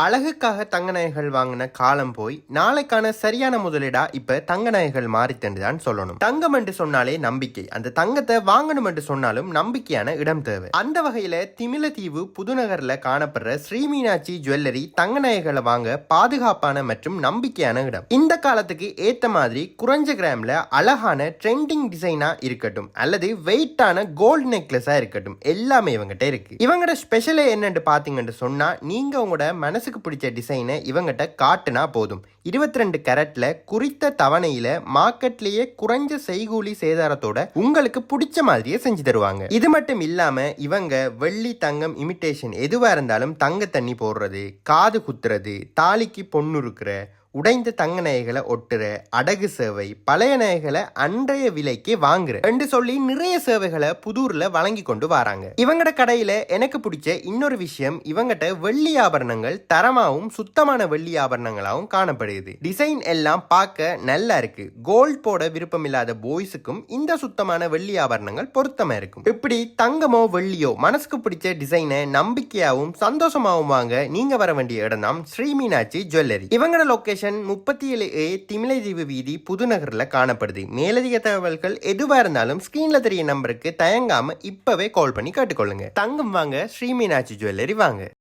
அழகுக்காக தங்க நகைகள் வாங்கின காலம் போய் நாளைக்கான சரியான முதலீடா இப்ப தங்க நகைகள் மாறித்தண்டுதான் சொல்லணும். தங்கம் என்று சொன்னாலே நம்பிக்கை. அந்த தங்கத்தை வாங்கணும் என்று சொன்னாலும் நம்பிக்கையான இடம் தேவை. அந்த வகையில திமிலதீவு புதுநகர்ல காணப்படுற ஸ்ரீ மீனாட்சி ஜுவல்லரி தங்க நகைகளை வாங்க பாதுகாப்பான மற்றும் நம்பிக்கையான இடம். இந்த காலத்துக்கு ஏத்த மாதிரி குறைஞ்ச கிராம்ல அழகான ட்ரெண்டிங் டிசைனா இருக்கட்டும் அல்லது வெயிட்டான கோல்டு நெக்லஸா இருக்கட்டும், எல்லாமே இவங்கிட்ட இருக்கு. இவங்கட ஸ்பெஷலே என்னன்னு பாத்தீங்கன்னு சொன்னா, நீங்க உங்களோட மனசுக்கு பிடிச்ச டிசைனை இவங்கிட்ட காட்டுனா போதும். 22 கேரட்ல குறித்த தவணையில மார்க்கெட்லயே குறைஞ்ச செய்கூலி சேதாரத்தோட உங்களுக்கு பிடிச்ச மாதிரியே செஞ்சு தருவாங்க. இது மட்டும் இல்லாம இவங்க வெள்ளி தங்கம் இமிட்டேஷன் எதுவா இருந்தாலும் தங்க தண்ணி போடுறது, காது குத்துறது, தாலிக்கு பொண்ணுருக்குற, உடைந்த தங்க நகைகளை ஒட்டுற, அடகு சேவை, பழைய நகைகளை அன்றைய விலைக்கு வாங்குற என்று சொல்லி நிறைய சேவைகளை புதூர்ல வழங்கி கொண்டு வராங்க. இவங்கட கடையில எனக்கு பிடிச்ச இன்னொரு விஷயம், இவங்கிட்ட வெள்ளி ஆபரணங்கள் தரமாவும் சுத்தமான வெள்ளி ஆபரணங்களாகவும் காணப்படுது. டிசைன் எல்லாம் பார்க்க நல்லா இருக்கு. கோல்ட் போட விருப்பம் இல்லாத பாய்ஸுக்கும் இந்த சுத்தமான வெள்ளி ஆபரணங்கள் பொருத்தமா இருக்கும். இப்படி தங்கமோ வெள்ளியோ மனசுக்கு பிடிச்ச டிசைனை நம்பிக்கையாவும் சந்தோஷமாவும் வாங்க நீங்க வர வேண்டிய இடம் தான் ஸ்ரீ மீனாட்சி ஜுவல்லரி. இவங்கட லொகேஷன் 37A திமிலைதீவு வீதி புதுநகர்ல காணப்படுது. மேலதிக தகவல்கள் எதுவா இருந்தாலும் ஸ்கிரீன்ல தெரிய நம்பருக்கு தயங்காம இப்பவே கால் பண்ணி கேட்டுக்கொள்ளுங்க. தங்கம் வாங்க ஸ்ரீ மீனாட்சி ஜுவல்லரி வாங்க.